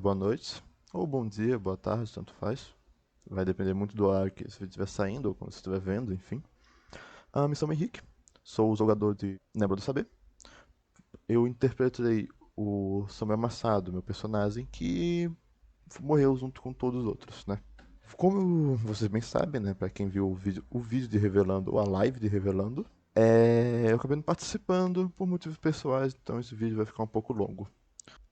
Boa noite, ou bom dia, boa tarde, tanto faz. Vai depender muito do horário que você estiver saindo ou quando você estiver vendo, enfim. Me chamo Henrique, sou o jogador de Lembra do Saber. Eu interpretei o Samuel Massado, meu personagem, que morreu junto com todos os outros, né? Como vocês bem sabem, né, pra quem viu o vídeo de Revelando ou a live de Revelando, eu acabei não participando por motivos pessoais, então esse vídeo vai ficar um pouco longo.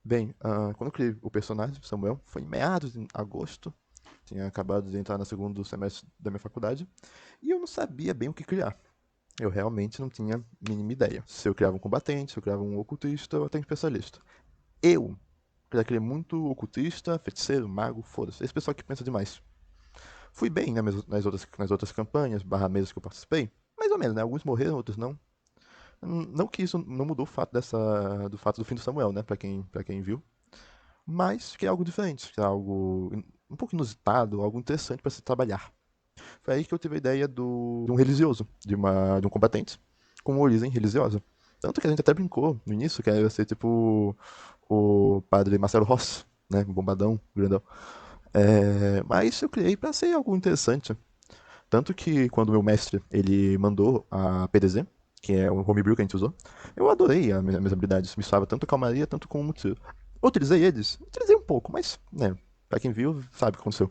Bem, quando eu criei o personagem, Samuel, foi em meados de agosto. Tinha acabado de entrar no segundo semestre da minha faculdade e eu não sabia bem o que criar. Eu realmente não tinha a mínima ideia. Se eu criava um combatente, se eu criava um ocultista ou até um especialista. Eu já criei muito ocultista, feiticeiro, mago, foda-se. Esse pessoal que pensa demais. Fui bem, né, nas outras campanhas, barra mesas que eu participei. Mais ou menos, né? Alguns morreram, outros não. Não que isso não mudou o fato do fato do fim do Samuel, né? Pra quem viu. Mas que é algo diferente, que é algo um pouco inusitado, algo interessante para se trabalhar. Foi aí que eu tive a ideia de um religioso, de um combatente, com uma origem religiosa. Tanto que a gente até brincou no início, que ia ser tipo o padre Marcelo Rossi, né? Um bombadão, grandão. Mas eu criei para ser algo interessante. Tanto que quando o meu mestre ele mandou a PDZ, que é o homebrew que a gente usou, eu adorei as minhas habilidades. Misturava tanto calmaria, tanto com motivo. Utilizei eles? Utilizei um pouco, mas, né, pra quem viu, sabe o que aconteceu.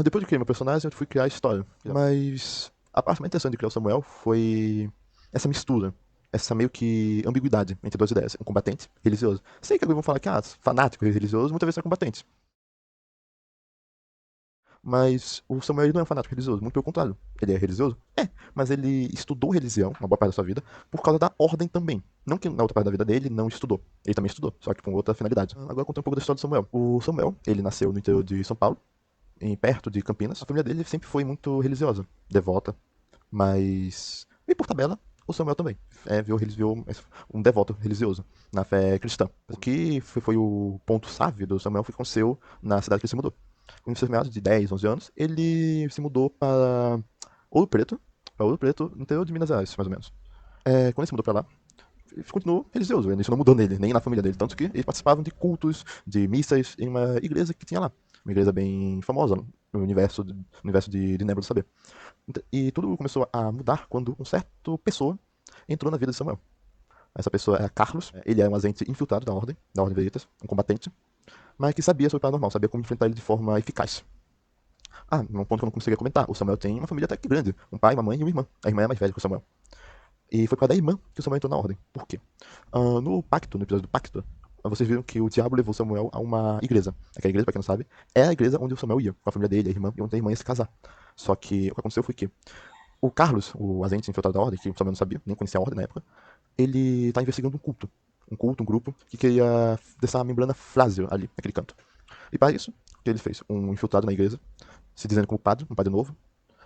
Depois de criar meu personagem, eu fui criar a história. Mas a parte mais interessante de criar o Samuel foi essa mistura, essa meio que ambiguidade entre duas ideias. Um combatente religioso. Sei que alguns vão falar que, fanático religioso muitas vezes é combatente. Mas o Samuel ele não é um fanático religioso, muito pelo contrário. Ele é religioso? É, mas ele estudou religião, uma boa parte da sua vida, por causa da ordem também. Não que na outra parte da vida dele não estudou. Ele também estudou, só que com outra finalidade. Agora contar um pouco da história do Samuel. O Samuel, ele nasceu no interior de São Paulo, perto de Campinas. A família dele sempre foi muito religiosa, devota, mas. E por tabela, o Samuel também. Viu um devoto religioso na fé cristã. O que foi o ponto-chave do Samuel foi que aconteceu na cidade que ele se mudou. Com seus meados de 10, 11 anos, ele se mudou Ouro Preto, no interior de Minas Gerais, mais ou menos. Quando ele se mudou pra lá, ele continuou religioso, isso não mudou nele, nem na família dele, tanto que eles participavam de cultos, de missas em uma igreja que tinha lá. Uma igreja bem famosa no universo de Nebra do Saber. E tudo começou a mudar quando um certo pessoa entrou na vida de Samuel. Essa pessoa é Carlos, ele é um agente infiltrado da Ordem Veritas, um combatente, mas que sabia sobre o paranormal, sabia como enfrentar ele de forma eficaz. Um ponto que eu não conseguia comentar. O Samuel tem uma família até que grande. Um pai, uma mãe e uma irmã. A irmã é mais velha que o Samuel. E foi por causa da irmã que o Samuel entrou na ordem. Por quê? No episódio do Pacto, vocês viram que o diabo levou Samuel a uma igreja. Aquela igreja, pra quem não sabe, é a igreja onde o Samuel ia, com a família dele, a irmã, e onde a irmã ia se casar. Só que o que aconteceu foi que o Carlos, o agente infiltrado da ordem, que o Samuel não sabia, nem conhecia a ordem na época, ele tá investigando um culto. Um grupo, que queria deixar a membrana frágil ali, naquele canto. E para isso, o que ele fez? Um infiltrado na igreja, se dizendo como padre, um padre novo,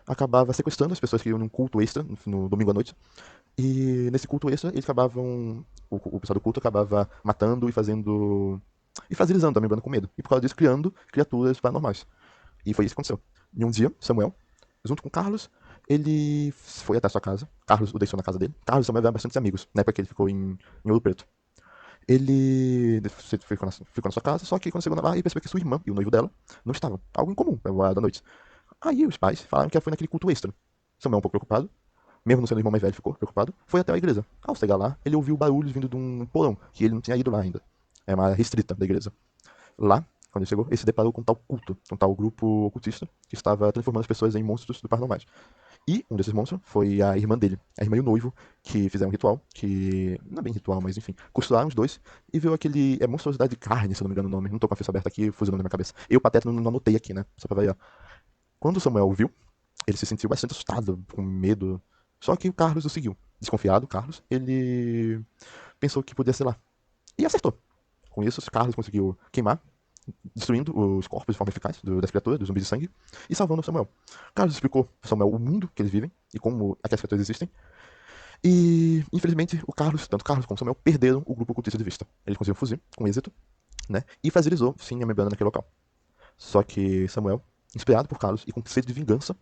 acabava sequestrando as pessoas que iam num culto extra no domingo à noite. E nesse culto extra, eles acabavam. O pessoal do culto acabava matando e fazendo. E fragilizando a membrana com medo. E por causa disso, criando criaturas paranormais. E foi isso que aconteceu. E um dia, Samuel, junto com Carlos, ele foi até a sua casa. Carlos o deixou na casa dele. Carlos e Samuel eram bastante amigos, na época que ele ficou em Ouro Preto. Ele ficou na sua casa, só que quando chegou lá, ele percebeu que sua irmã e o noivo dela não estavam. Algo incomum, da noite. Aí os pais falaram que ela foi naquele culto extra. Samuel um pouco preocupado, mesmo não sendo o irmão mais velho, ficou preocupado, foi até a igreja. Ao chegar lá, ele ouviu barulhos vindo de um porão, que ele não tinha ido lá ainda. É uma área restrita da igreja. Lá, quando ele chegou, ele se deparou com um tal culto, um tal grupo ocultista, que estava transformando as pessoas em monstros do paranormais. E um desses monstros foi a irmã dele, a irmã e o noivo, que fizeram um ritual, que não é bem ritual, mas enfim, costuraram os dois e viu aquele. É monstruosidade de carne, se eu não me engano o nome. Não tô com a ficha aberta aqui, fuzilando na minha cabeça. Eu, Pateta, não anotei aqui, né? Só pra variar. Quando o Samuel viu, ele se sentiu bastante assustado, com medo. Só que o Carlos o seguiu. Desconfiado, o Carlos, ele pensou que podia ser lá. E acertou. Com isso, o Carlos conseguiu queimar, destruindo os corpos de forma eficaz das criaturas, dos zumbis de sangue, e salvando o Samuel. Carlos explicou para Samuel o mundo que eles vivem e como aquelas criaturas existem. E, infelizmente, tanto Carlos como Samuel, perderam o grupo ocultista de vista. Eles conseguiram fugir, com êxito, né? E fragilizou, sim, a membrana naquele local. Só que Samuel, inspirado por Carlos e com sede de vingança,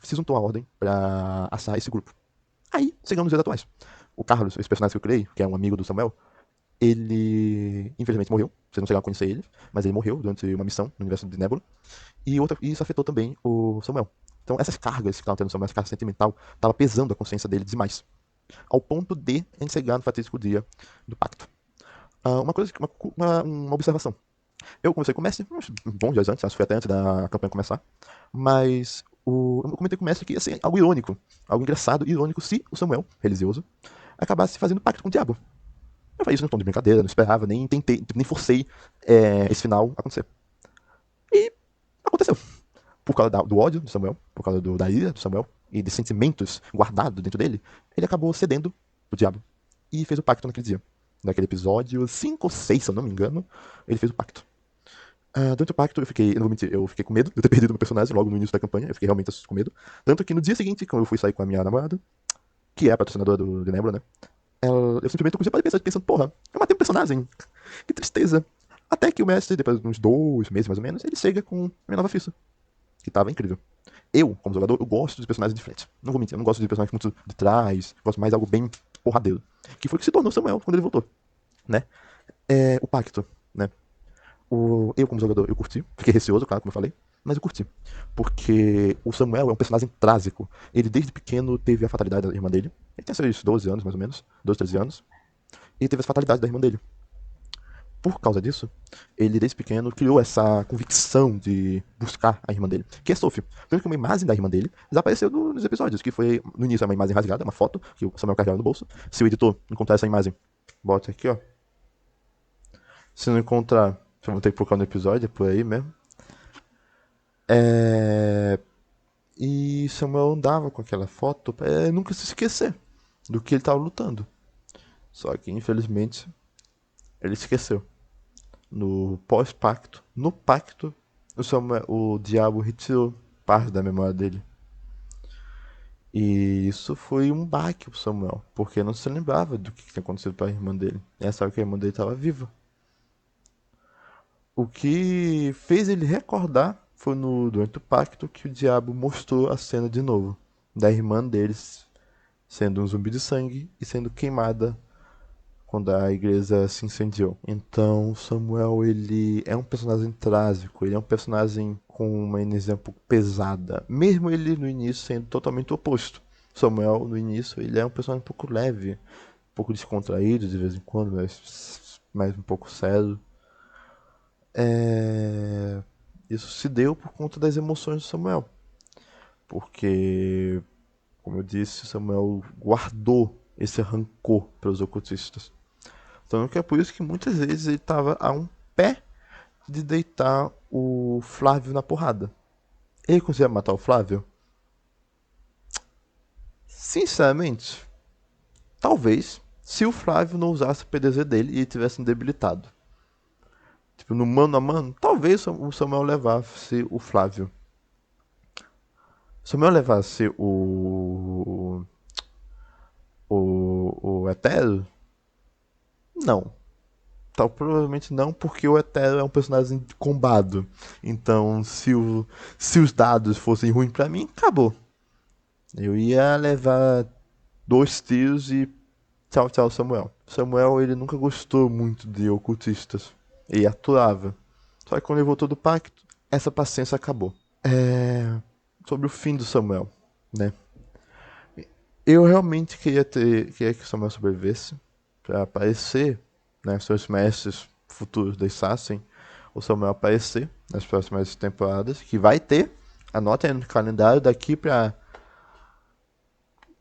se juntou à ordem para assar esse grupo. Aí, chegamos nos dias atuais. O Carlos, esse personagem que eu criei, que é um amigo do Samuel, ele infelizmente morreu. Vocês não chegaram a conhecer ele, mas ele morreu durante uma missão no universo de Nebula. E isso afetou também o Samuel. Então essas cargas que estavam tendo no Samuel, essa carga sentimental, estava pesando a consciência dele demais. Ao ponto de a gente chegar no fatídico dia do pacto. Uma coisa, uma observação. Eu conversei com o Messi uns bons dias antes, acho que foi até antes da campanha começar. Mas eu comentei com o Messi que ia ser algo irônico, algo engraçado e irônico se o Samuel, religioso, acabasse fazendo pacto com o diabo. Eu falei isso no tom de brincadeira, não esperava, nem tentei, nem forcei esse final acontecer. E aconteceu. Por causa do ódio de Samuel, por causa da ira de Samuel e de sentimentos guardados dentro dele, ele acabou cedendo pro diabo e fez o pacto naquele dia. Naquele episódio 5 ou 6, se eu não me engano, ele fez o pacto. Durante o pacto, eu não vou mentir, eu fiquei com medo de eu ter perdido meu personagem logo no início da campanha, eu fiquei realmente com medo. Tanto que no dia seguinte, quando eu fui sair com a minha namorada, que é a patrocinadora de Nebula, né? Eu simplesmente comecei a pensando, porra, eu matei um personagem, que tristeza. Até que o mestre, depois de uns 2 meses mais ou menos, ele chega com a minha nova ficha, que tava incrível. Eu, como jogador, eu gosto de personagens de frente. Não vou mentir, eu não gosto de personagens muito de trás, gosto mais de algo bem porradeiro. Que foi o que se tornou Samuel quando ele voltou, né? O pacto, né? Eu, como jogador, eu curti. Fiquei receoso, claro, como eu falei. Mas eu curti. Porque o Samuel é um personagem trágico. Ele, desde pequeno, teve a fatalidade da irmã dele. Ele tem seus 12 anos, mais ou menos. 12, 13 anos. E teve as fatalidades da irmã dele. Por causa disso, ele, desde pequeno, criou essa convicção de buscar a irmã dele, que é Sophie. Tanto que uma imagem da irmã dele desapareceu nos episódios, que foi, no início, uma imagem rasgada, uma foto, que o Samuel carregava no bolso. Se o editor encontrar essa imagem, bota aqui, ó. Se não encontrar, eu vou ter que procurar no episódio, é por aí mesmo. É... E Samuel andava com aquela foto pra nunca se esquecer do que ele estava lutando. Só que, infelizmente, ele esqueceu. No pós-pacto, no pacto, o diabo retirou parte da memória dele. E isso foi um baque pro Samuel, porque não se lembrava do que tinha acontecido para a irmã dele. E só que a irmã dele estava viva. O que fez ele recordar foi durante o pacto que o diabo mostrou a cena de novo da irmã deles sendo um zumbi de sangue e sendo queimada quando a igreja se incendiou. Então, Samuel, ele é um personagem trágico, ele é um personagem com uma energia um pouco pesada, mesmo ele no início sendo totalmente oposto. Samuel, no início, ele é um personagem um pouco leve, um pouco descontraído de vez em quando, mas um pouco sério. É... Isso se deu por conta das emoções de Samuel, porque, como eu disse, Samuel guardou esse rancor para os ocultistas. Então que é por isso que muitas vezes ele estava a um pé de deitar o Flávio na porrada. Ele conseguia matar o Flávio? Sinceramente, talvez, se o Flávio não usasse o PDZ dele e ele tivesse debilitado. Tipo, no mano a mano, talvez o Samuel levasse o Flávio. Se o Samuel levasse o Etero, não. Tal, provavelmente não, porque o Etero é um personagem combado. Então, se os dados fossem ruins pra mim, acabou. Eu ia levar 2 tiros e tchau, tchau, Samuel. Samuel, ele nunca gostou muito de ocultistas. Ele aturava. Só que quando ele voltou do pacto, essa paciência acabou. Sobre o fim do Samuel, né? Eu realmente queria que o Samuel sobrevivesse para aparecer, né, seus mestres futuros deixassem o Samuel aparecer nas próximas temporadas, que vai ter, anote aí no calendário, daqui para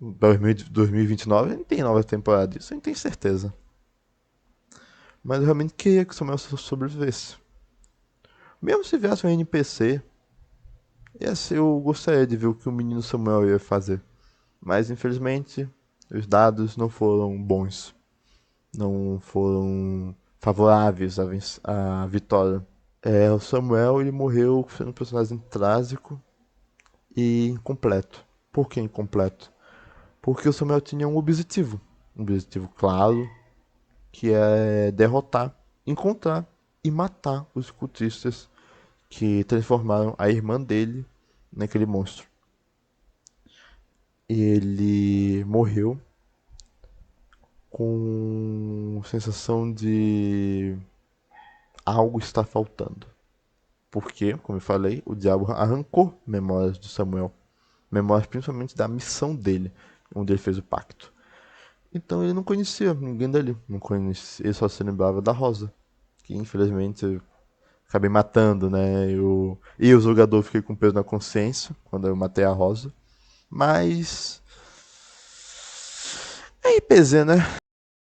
2029 não tem nova temporada, isso a gente tem certeza. Mas eu realmente queria que o Samuel sobrevivesse. Mesmo se viesse um NPC, eu gostaria de ver o que o menino Samuel ia fazer. Mas infelizmente, os dados não foram bons. Não foram favoráveis à vitória. O Samuel ele morreu sendo um personagem trágico e incompleto. Por que incompleto? Porque o Samuel tinha um objetivo claro, que é derrotar, encontrar e matar os cultistas que transformaram a irmã dele naquele monstro. Ele morreu com sensação de algo está faltando. Porque, como eu falei, o diabo arrancou memórias de Samuel, memórias principalmente da missão dele, onde ele fez o pacto. Então ele não conhecia ninguém dali, não conhecia, ele só se lembrava da Rosa, que infelizmente eu acabei matando, né? O jogador, fiquei com peso na consciência quando eu matei a Rosa. Mas é IPZ, né?